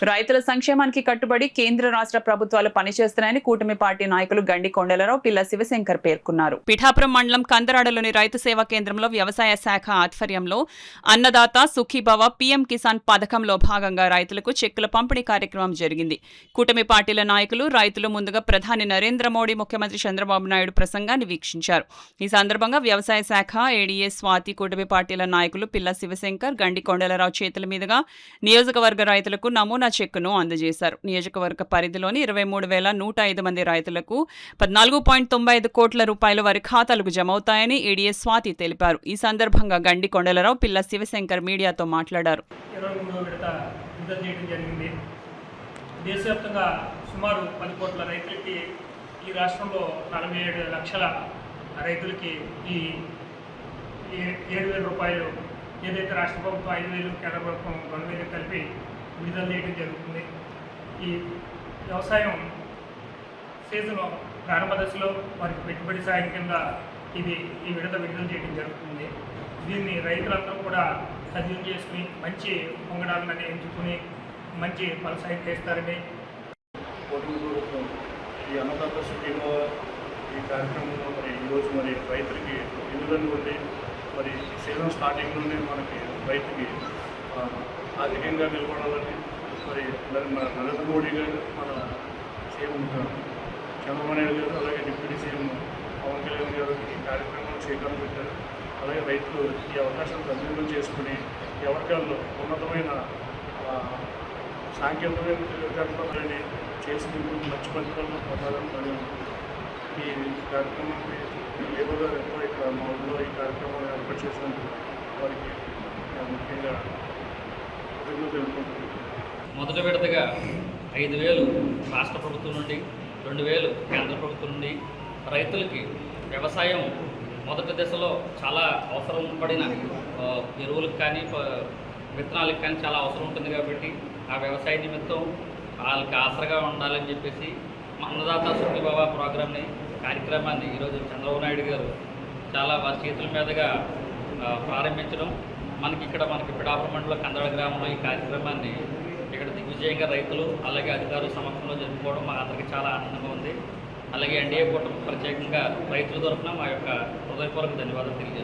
రైతుల సంక్షేమానికి కట్టుబడి కేంద్ర రాష్ట్ర ప్రభుత్వాలు పనిచేస్తున్నాయని కూటమి పార్టీ నాయకులు గండి కొండలరావు, పిల్ల శివశంకర్ పేర్కొన్నారు. పిఠాపురం మండలం కందరాడలోని రైతు సేవా కేంద్రంలో వ్యవసాయ శాఖ ఆధ్వర్యంలో అన్నదాత సుఖీభవ పీఎం కిసాన్ పథకంలో భాగంగా రైతులకు చెక్కుల పంపిణీ కార్యక్రమం జరిగింది. కూటమి పార్టీల నాయకులు, రైతులు ముందుగా ప్రధాని నరేంద్ర మోడీ, ముఖ్యమంత్రి చంద్రబాబు నాయుడు ప్రసంగాన్ని వీక్షించారు. ఈ సందర్భంగా వ్యవసాయ శాఖ ఏడీఏ స్వాతి, కూటమి పార్టీల నాయకులు పిల్ల శివశంకర్, గండి కొండలరావు చేతుల మీదుగా నియోజకవర్గ రైతులకు నమూనా చెక్కును అందజేశారు. నియోజకవర్గ పరిధిలోని 23,105 మంది రైతులకు 14.95 కోట్ల రూపాయలు వారి ఖాతాలకు జమవుతాయని ఏడీఏ స్వాతి తెలిపారు. ఈ సందర్భంగా గండి కొండలరావు, పిల్ల శివశంకర్ మీడియాతో మాట్లాడారు. దేశవ్యాప్తంగా సుమారు 10 కోట్ల రైతులకి, ఈ రాష్ట్రంలో 47 లక్షల రైతులకి ఈ 7,000 రూపాయలు ఏదైతే రాష్ట్ర ప్రభుత్వం 5,000, కేంద్ర ప్రభుత్వం 2,000 కలిపి విడుదల చేయడం జరుగుతుంది. ఈ వ్యవసాయం సీజన్ ప్రారంభ దశలో వారికి పెట్టుబడి సాయం కింద ఈ విడుదల చేయడం జరుగుతుంది. దీన్ని రైతులందరూ కూడా సద్వినియోగం చేసుకుని మంచి పొంగడాలను ఎంచుకుని మంచి ఫలసాయం చేస్తారని ఈ అన్నదాత సుఖీభవ ఈ కార్యక్రమంలో ఈరోజు రైతులకి నిధులను ఉండి సీజన్ స్టార్టింగ్లోనే మనకి రైతుకి ఆర్థికంగా నిలబడాలని మన నరేంద్ర మోడీ గారు, మన సీఎం చంద్రబాబు నాయుడు గారు, అలాగే డిప్యూటీ సీఎం పవన్ కళ్యాణ్ గారు ఈ కార్యక్రమాన్ని శ్రీకారం పెట్టారు. అలాగే రైతులు ఈ అవకాశాన్ని సద్వినియోగం చేసుకుని ఎవరికాల్లో ఉన్నతమైన సాంకేతికతని చేసి మంచి ఫలితాలను పొందాలని మరియు ఈ కార్యక్రమాన్ని ఏదో ఎంతో ఇక్కడ మా ఊళ్ళో ఈ కార్యక్రమాన్ని ఏర్పాటు చేసినందుకు వారికి ముఖ్యంగా మొదటి విడతగా 5,000 రాష్ట్ర ప్రభుత్వం నుండి, 2,000 కేంద్ర ప్రభుత్వం నుండి రైతులకి వ్యవసాయం మొదటి దశలో చాలా అవసరం పడిన ఎరువులకు కానీ విత్తనాలకు కానీ చాలా అవసరం ఉంటుంది. కాబట్టి ఆ వ్యవసాయ నిమిత్తం వాళ్ళకి ఆసరగా ఉండాలని చెప్పేసి అన్నదాత సుఖీభవ ప్రోగ్రామ్ని, కార్యక్రమాన్ని ఈరోజు చంద్రబాబు నాయుడు గారు చాలా వారి చేతుల మీదుగా ప్రారంభించడం, మనకి పిఠాపురం మండలం కందరాడ గ్రామంలో ఈ కార్యక్రమాన్ని ఇక్కడ దిగ్విజయంగా రైతులు అలాగే అధికారుల సమక్షంలో జరుపుకోవడం మా అందరికీ చాలా ఆనందంగా ఉంది. అలాగే ఎన్డీఏ కూటమి ప్రత్యేకంగా రైతుల తరఫున మా యొక్క హృదయపూర్వక ధన్యవాదాలు తెలియజేస్తున్నాం.